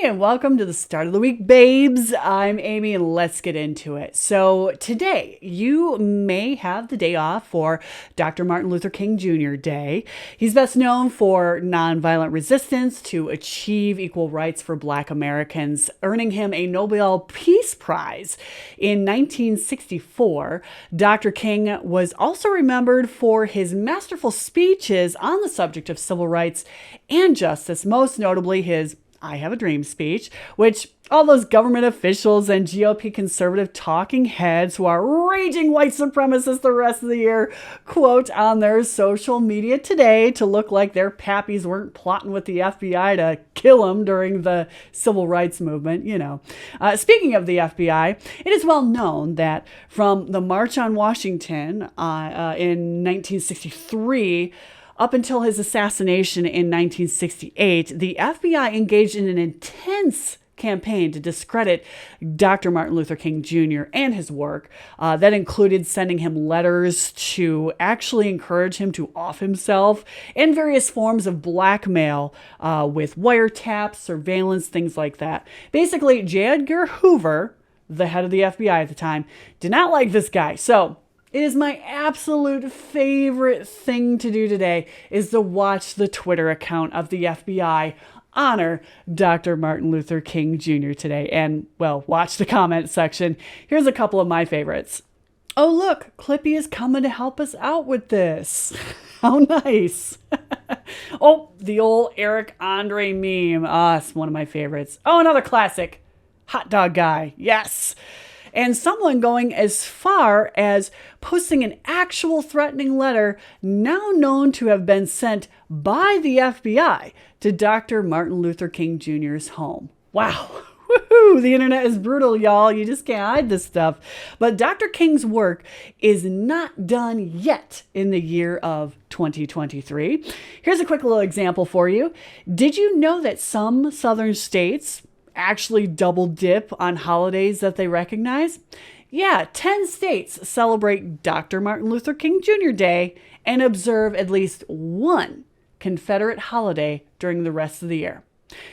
and welcome to the start of the week, babes. I'm Amy, and let's get into it. So today, you may have the day off for Dr. Martin Luther King Jr. Day. He's best known for nonviolent resistance to achieve equal rights for Black Americans, earning him a Nobel Peace Prize. In 1964, Dr. King was also remembered for his masterful speeches on the subject of civil rights and justice, most notably his I Have a Dream speech, which all those government officials and GOP conservative talking heads who are raging white supremacists the rest of the year quote on their social media today to look like their pappies weren't plotting with the FBI to kill them during the civil rights movement, Speaking of the FBI, it is well known that from the March on Washington in 1963 up until his assassination in 1968, the FBI engaged in an intense campaign to discredit Dr. Martin Luther King Jr. and his work. That included sending him letters to actually encourage him to off himself and various forms of blackmail with wiretaps, surveillance, things like that. Basically, J. Edgar Hoover, the head of the FBI at the time, did not like this guy. So it is my absolute favorite thing to do today is to watch the Twitter account of the FBI honor Dr. Martin Luther King Jr. today. And, well, watch the comment section. Here's a couple of my favorites. Oh, look, Clippy is coming to help us out with this. How nice. Oh, the old Eric Andre meme. It's one of my favorites. Oh, another classic. Hot dog guy. Yes. And someone going as far as posting an actual threatening letter now known to have been sent by the FBI to Dr. Martin Luther King Jr.'s home. Wow. Woohoo! The internet is brutal, y'all. You just can't hide this stuff. But Dr. King's work is not done yet in the year of 2023. Here's a quick little example for you. Did you know that some southern states actually double dip on holidays that they recognize? Yeah, 10 states celebrate Dr. Martin Luther King Jr. Day and observe at least one Confederate holiday during the rest of the year.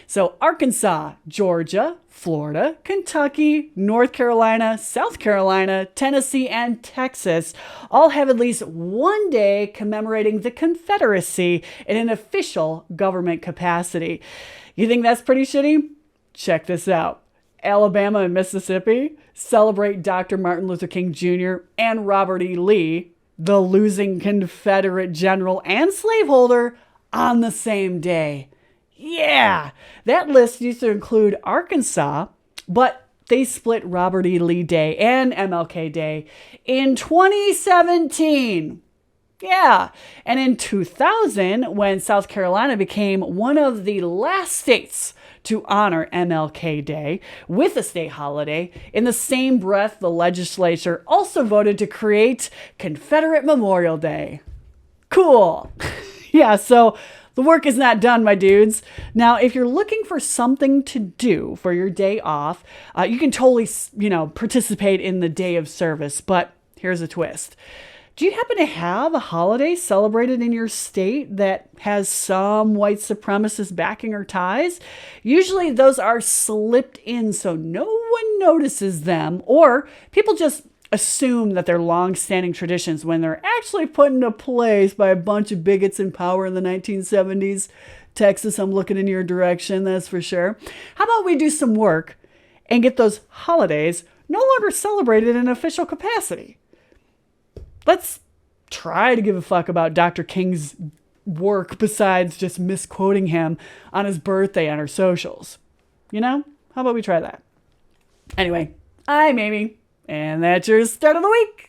So Arkansas, Georgia, Florida, Kentucky, North Carolina, South Carolina, Tennessee, and Texas all have at least one day commemorating the Confederacy in an official government capacity. You think that's pretty shitty? Check this out. Alabama and Mississippi celebrate Dr. Martin Luther King Jr. and Robert E. Lee, the losing Confederate general and slaveholder, on the same day. Yeah, that list used to include Arkansas, but they split Robert E. Lee Day and MLK Day in 2017. Yeah, and in 2000, when South Carolina became one of the last states to honor MLK Day with a state holiday, in the same breath, the legislature also voted to create Confederate Memorial Day. Cool. Yeah, so the work is not done, my dudes. Now, if you're looking for something to do for your day off, you can totally, participate in the day of service, but here's a twist. Do you happen to have a holiday celebrated in your state that has some white supremacist backing or ties? Usually those are slipped in so no one notices them, or people just assume that they're long-standing traditions when they're actually put into place by a bunch of bigots in power in the 1970s. Texas, I'm looking in your direction, that's for sure. How about we do some work and get those holidays no longer celebrated in an official capacity? Let's try to give a fuck about Dr. King's work besides just misquoting him on his birthday on our socials. How about we try that? Anyway, I'm Amy, and that's your start of the week.